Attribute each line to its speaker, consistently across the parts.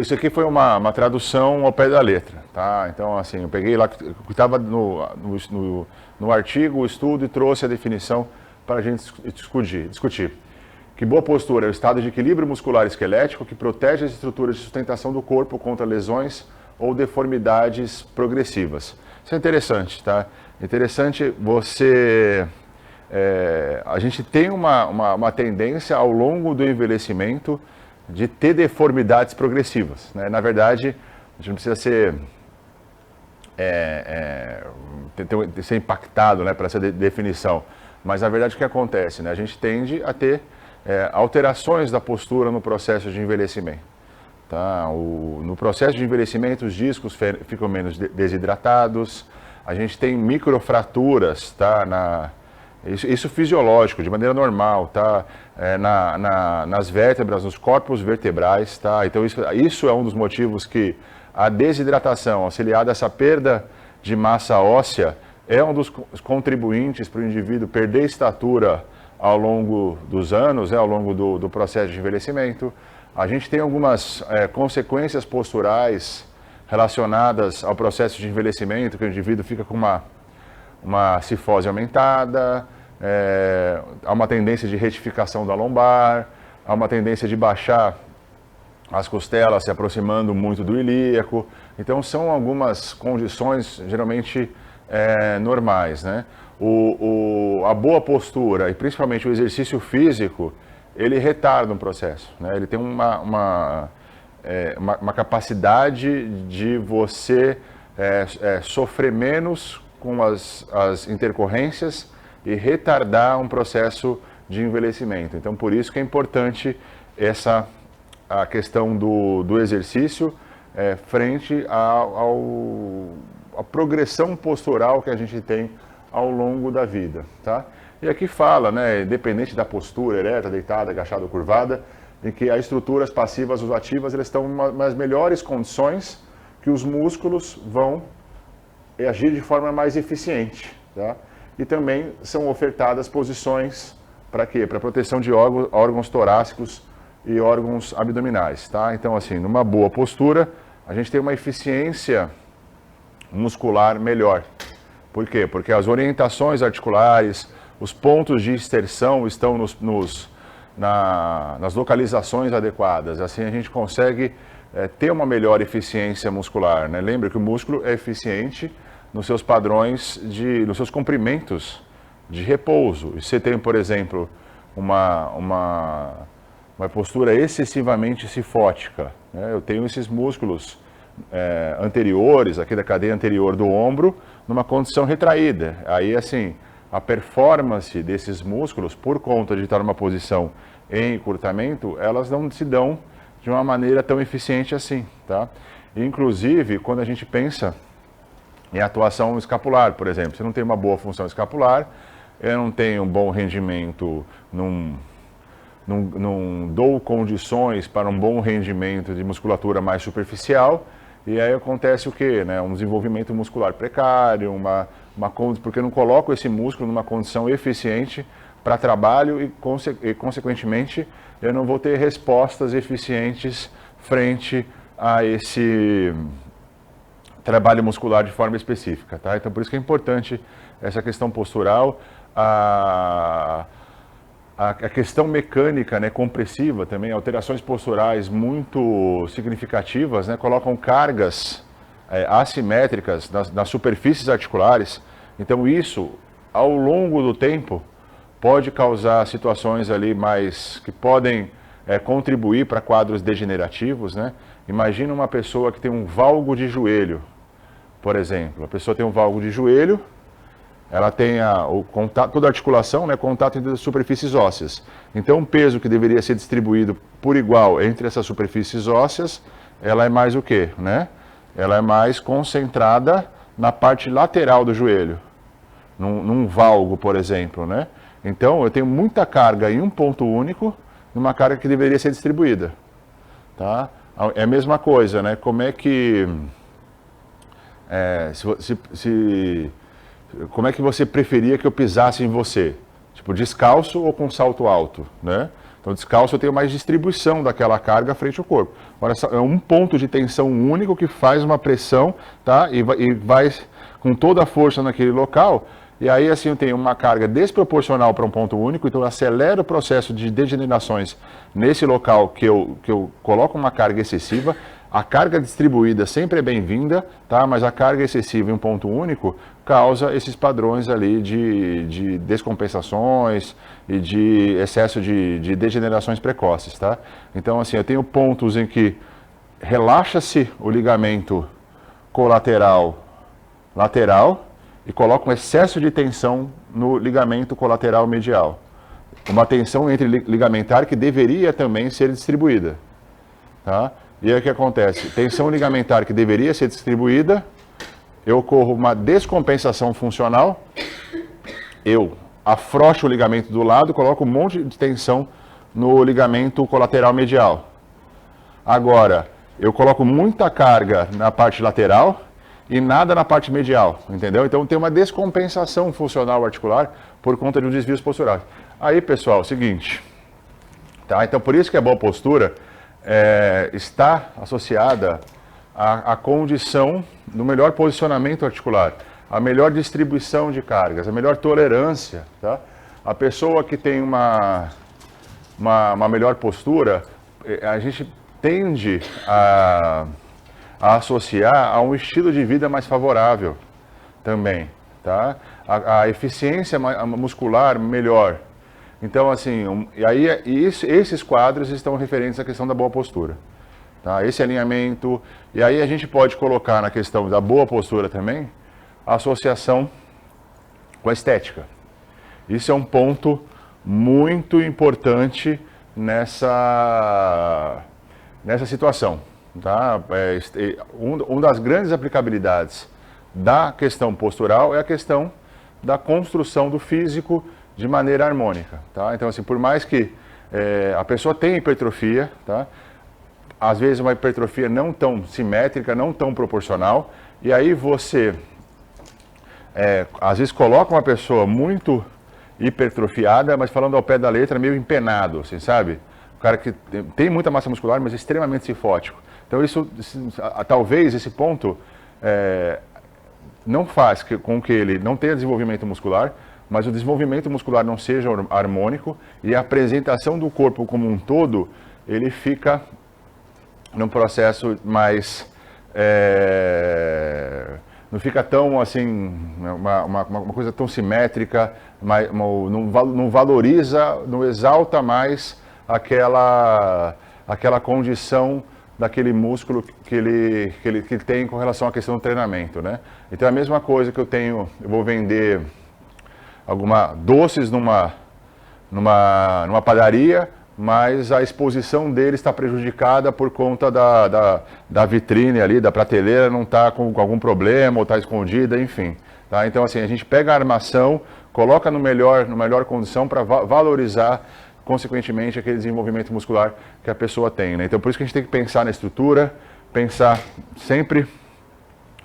Speaker 1: isso aqui foi uma tradução ao pé da letra, tá? Então, assim, eu peguei lá, que estava no artigo, o estudo, e trouxe a definição para a gente discutir. Que boa postura é o estado de equilíbrio muscular esquelético que protege as estruturas de sustentação do corpo contra lesões ou deformidades progressivas. Isso é interessante, tá? Interessante você... a gente tem uma tendência ao longo do envelhecimento de ter deformidades progressivas, né? Na verdade, a gente não precisa ser impactado, né, para essa definição, mas na verdade o que acontece, né? A gente tende a ter alterações da postura no processo de envelhecimento. Tá? No processo de envelhecimento, os discos ficam menos desidratados, a gente tem microfraturas, tá? Isso fisiológico, de maneira normal, tá? Nas vértebras, nos corpos vertebrais, tá? Então isso é um dos motivos que a desidratação, auxiliada a essa perda de massa óssea, é um dos contribuintes para o indivíduo perder estatura ao longo dos anos, ao longo do processo de envelhecimento. A gente tem algumas consequências posturais relacionadas ao processo de envelhecimento, que o indivíduo fica com uma cifose aumentada, há uma tendência de retificação da lombar, há uma tendência de baixar as costelas se aproximando muito do ilíaco. Então são algumas condições geralmente normais, né? A boa postura e principalmente o exercício físico, ele retarda um processo, né? Ele tem uma capacidade de você sofrer menos com as intercorrências e retardar um processo de envelhecimento. Então, por isso que é importante a questão do exercício frente à progressão postural que a gente tem ao longo da vida, tá? E aqui fala, né, independente da postura, ereta, deitada, agachada ou curvada, em que as estruturas passivas ou ativas, eles estão nas melhores condições que os músculos vão agir de forma mais eficiente, tá? E também são ofertadas posições para quê? Para proteção de órgãos torácicos e órgãos abdominais, tá? Então, assim, numa boa postura, a gente tem uma eficiência muscular melhor. Por quê? Porque as orientações articulares, os pontos de extensão estão nas localizações adequadas. Assim a gente consegue ter uma melhor eficiência muscular, né? Lembra que o músculo é eficiente nos seus padrões, nos seus comprimentos de repouso. E você tem, por exemplo, uma postura excessivamente cifótica, né? Eu tenho esses músculos anteriores, aqui da cadeia anterior do ombro, numa condição retraída. Aí, assim, a performance desses músculos, por conta de estar numa posição em encurtamento, elas não se dão de uma maneira tão eficiente assim, tá? Inclusive, quando a gente pensa em atuação escapular, por exemplo, se não tem uma boa função escapular, eu não tenho um bom rendimento, não dou condições para um bom rendimento de musculatura mais superficial, e aí acontece o quê? Né? Um desenvolvimento muscular precário, porque eu não coloco esse músculo numa condição eficiente para trabalho e, consequentemente, eu não vou ter respostas eficientes frente a esse trabalho muscular de forma específica, tá? Então, por isso que é importante essa questão postural, a questão mecânica, né, compressiva também, alterações posturais muito significativas, né, colocam cargas assimétricas nas superfícies articulares. Então isso, ao longo do tempo, pode causar situações ali que podem contribuir para quadros degenerativos, né? Imagina uma pessoa que tem um valgo de joelho, por exemplo. A pessoa tem um valgo de joelho, ela tem toda a articulação, né, contato entre as superfícies ósseas. Então, o peso que deveria ser distribuído por igual entre essas superfícies ósseas, ela é mais o quê, né? Ela é mais concentrada na parte lateral do joelho, num valgo, por exemplo, né? Então, eu tenho muita carga em um ponto único, numa carga que deveria ser distribuída, tá? É a mesma coisa, né? Como é que... como é que você preferia que eu pisasse em você? Tipo, descalço ou com salto alto, né? Então, descalço eu tenho mais distribuição daquela carga frente ao corpo. Agora, é um ponto de tensão único que faz uma pressão, tá? E vai com toda a força naquele local. E aí, assim, eu tenho uma carga desproporcional para um ponto único, então eu acelero o processo de degenerações nesse local que eu coloco uma carga excessiva. A carga distribuída sempre é bem-vinda, tá? Mas a carga excessiva em um ponto único causa esses padrões ali de descompensações e de excesso de degenerações precoces, tá? Então, assim, eu tenho pontos em que relaxa-se o ligamento colateral lateral e coloca um excesso de tensão no ligamento colateral medial. Uma tensão entre ligamentar que deveria também ser distribuída, tá? E aí o que acontece? Tensão ligamentar que deveria ser distribuída, eu ocorro uma descompensação funcional, eu afrouxo o ligamento do lado, coloco um monte de tensão no ligamento colateral medial. Agora, eu coloco muita carga na parte lateral e nada na parte medial, entendeu? Então tem uma descompensação funcional articular por conta de um desvio posturais. Aí, pessoal, é o seguinte, tá? Então por isso que a boa postura está associada à condição do melhor posicionamento articular, a melhor distribuição de cargas, a melhor tolerância, tá? A pessoa que tem uma melhor postura, a gente tende a associar a um estilo de vida mais favorável também, tá? A eficiência muscular melhor. Então, assim, esses quadros estão referentes à questão da boa postura, tá? Esse alinhamento, e aí a gente pode colocar na questão da boa postura também a associação com a estética. Isso é um ponto muito importante nessa situação. Tá? Uma das grandes aplicabilidades da questão postural é a questão da construção do físico de maneira harmônica. Tá? Então, assim, por mais que a pessoa tenha hipertrofia, tá? Às vezes uma hipertrofia não tão simétrica, não tão proporcional, e aí você, às vezes, coloca uma pessoa muito hipertrofiada, mas falando ao pé da letra, meio empenado, assim, sabe? O cara que tem muita massa muscular, mas é extremamente cifótico. Então, talvez esse ponto não faz com que ele não tenha desenvolvimento muscular, mas o desenvolvimento muscular não seja harmônico e a apresentação do corpo como um todo, ele fica num processo mais... não fica tão, assim, uma coisa tão simétrica, não valoriza, não exalta mais aquela condição daquele músculo que ele tem com relação à questão do treinamento, né? Então é a mesma coisa que eu vou vender doces numa padaria, mas a exposição dele está prejudicada por conta da vitrine ali, da prateleira, não está com algum problema ou está escondida, enfim. Tá? Então, assim, a gente pega a armação, coloca no melhor condição para valorizar, consequentemente, aquele desenvolvimento muscular que a pessoa tem, né? Então, por isso que a gente tem que pensar na estrutura, pensar sempre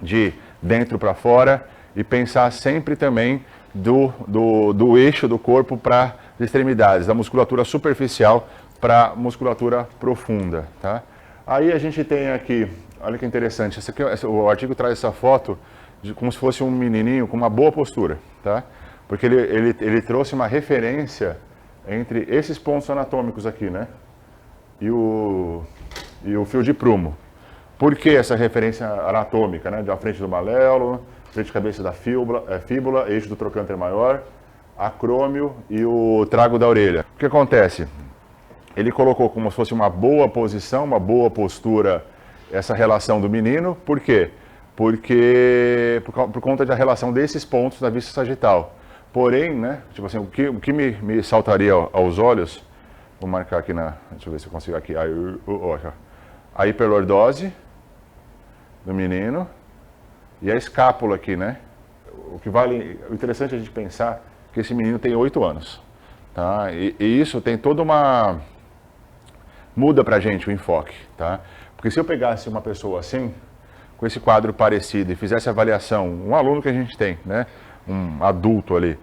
Speaker 1: de dentro para fora e pensar sempre também do eixo do corpo para as extremidades, da musculatura superficial para a musculatura profunda, tá? Aí a gente tem aqui, olha que interessante, o artigo traz essa foto como se fosse um menininho com uma boa postura, tá? Porque ele trouxe uma referência entre esses pontos anatômicos aqui, né? E o fio de prumo. Por que essa referência anatômica, né? Da frente do maléolo, frente de cabeça da fíbula, eixo do trocânter maior, acrômio e o trago da orelha. O que acontece? Ele colocou como se fosse uma boa posição, uma boa postura, essa relação do menino. Por quê? Porque por conta da relação desses pontos da vista sagital. Porém, né, tipo assim, o que me saltaria aos olhos, vou marcar aqui deixa eu ver se eu consigo aqui, a hiperlordose do menino e a escápula aqui, né? O interessante é a gente pensar que esse menino tem 8 anos, tá? E isso tem toda muda pra gente o enfoque, tá? Porque se eu pegasse uma pessoa assim, com esse quadro parecido e fizesse avaliação, um aluno que a gente tem, né? Um adulto ali,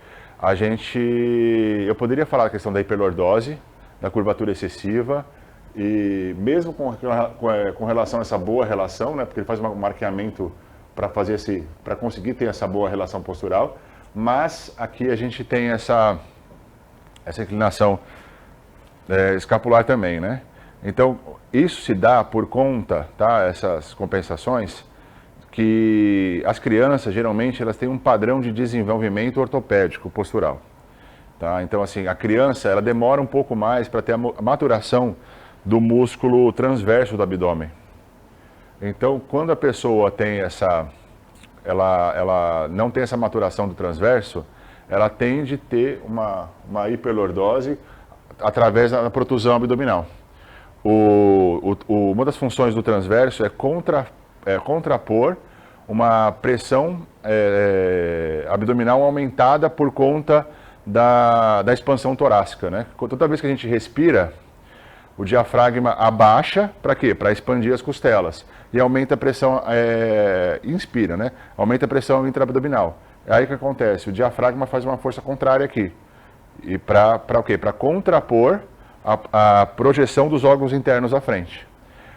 Speaker 1: eu poderia falar a questão da hiperlordose, da curvatura excessiva, e mesmo com relação a essa boa relação, né, porque ele faz um marqueamento para conseguir ter essa boa relação postural, mas aqui a gente tem essa inclinação escapular também, né? Então, isso se dá por conta, tá, essas compensações, que as crianças, geralmente, elas têm um padrão de desenvolvimento ortopédico postural. Tá? Então, assim, a criança, ela demora um pouco mais para ter a maturação do músculo transverso do abdômen. Então, quando a pessoa tem ela não tem essa maturação do transverso, ela tende a ter uma hiperlordose através da protusão abdominal. Uma das funções do transverso é contrapor uma pressão abdominal aumentada por conta da expansão torácica, né? Toda vez que a gente respira, o diafragma abaixa, para quê? Para expandir as costelas. E aumenta a pressão, inspira, né? Aumenta a pressão intraabdominal. Aí o que acontece? O diafragma faz uma força contrária aqui. E para o quê? Para contrapor a projeção dos órgãos internos à frente.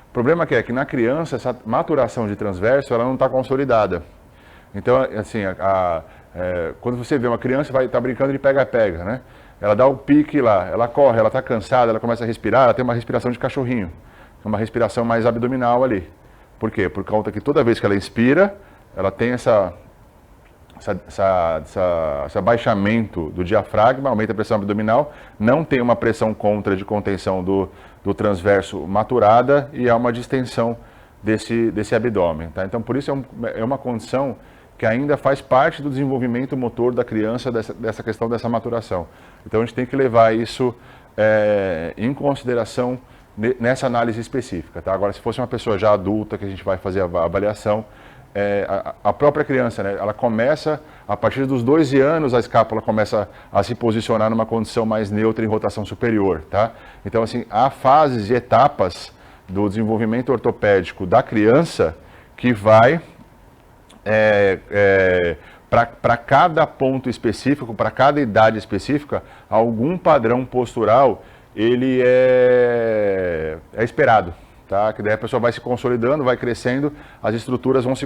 Speaker 1: O problema é que na criança, essa maturação de transverso, ela não está consolidada. Então, assim, quando você vê uma criança, vai estar brincando de pega-pega, né? Ela dá o pique lá, ela corre, ela está cansada, ela começa a respirar, ela tem uma respiração de cachorrinho, uma respiração mais abdominal ali. Por quê? Por conta que toda vez que ela inspira, ela tem esse abaixamento do diafragma, aumenta a pressão abdominal, não tem uma pressão contra de contenção do transverso maturada e há uma distensão desse abdômen. Tá? Então, por isso é uma condição que ainda faz parte do desenvolvimento motor da criança, dessa questão dessa maturação. Então, a gente tem que levar isso em consideração nessa análise específica. Tá? Agora, se fosse uma pessoa já adulta, que a gente vai fazer a avaliação, a própria criança, né, ela começa, a partir dos 12 anos, a escápula começa a se posicionar numa condição mais neutra em rotação superior. Tá? Então, assim, há fases e etapas do desenvolvimento ortopédico da criança que vai... para cada ponto específico, para cada idade específica, algum padrão postural ele é esperado, tá? Que daí a pessoa vai se consolidando, vai crescendo, as estruturas vão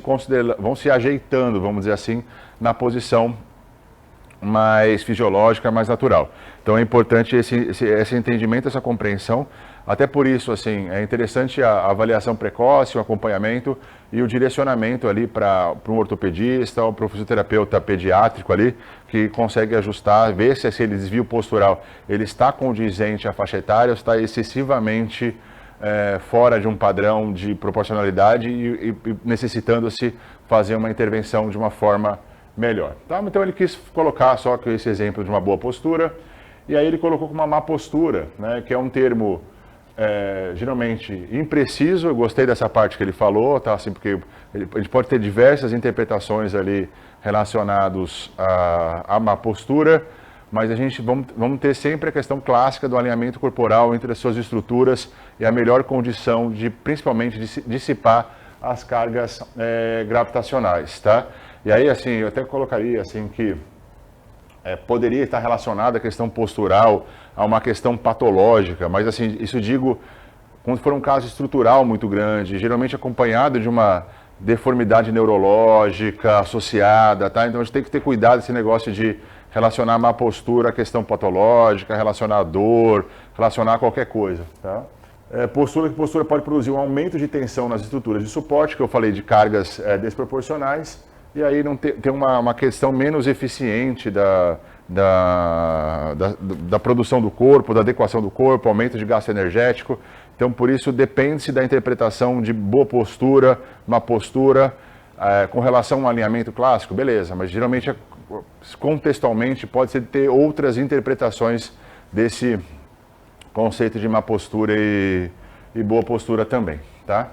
Speaker 1: se ajeitando, vamos dizer assim, na posição mais fisiológica, mais natural. Então é importante esse entendimento, essa compreensão. Até por isso, assim, é interessante a avaliação precoce, o acompanhamento e o direcionamento ali para um ortopedista ou para um fisioterapeuta pediátrico ali, que consegue ajustar, ver se esse desvio postural ele está condizente à faixa etária ou está excessivamente fora de um padrão de proporcionalidade e necessitando-se fazer uma intervenção de uma forma melhor. Tá? Então ele quis colocar só que esse exemplo de uma boa postura, e aí ele colocou como uma má postura, né, que é um termo geralmente impreciso. Eu gostei dessa parte que ele falou, tá? Assim, porque a gente pode ter diversas interpretações ali relacionadas à má postura, mas a gente vamos ter sempre a questão clássica do alinhamento corporal entre as suas estruturas e a melhor condição de, principalmente, de dissipar as cargas gravitacionais, tá? E aí, assim, eu até colocaria assim que poderia estar relacionada a questão postural a uma questão patológica, mas assim, isso digo quando for um caso estrutural muito grande, geralmente acompanhado de uma deformidade neurológica associada, tá? Então a gente tem que ter cuidado esse negócio de relacionar a má postura à questão patológica, relacionar a dor, relacionar a qualquer coisa, tá? Postura pode produzir um aumento de tensão nas estruturas de suporte, que eu falei de cargas desproporcionais, e aí não tem uma questão menos eficiente da produção do corpo, da adequação do corpo, aumento de gasto energético. Então, por isso, depende-se da interpretação de boa postura, má postura, com relação a um alinhamento clássico, beleza, mas geralmente, contextualmente, pode-se ter outras interpretações desse conceito de má postura e boa postura também, tá?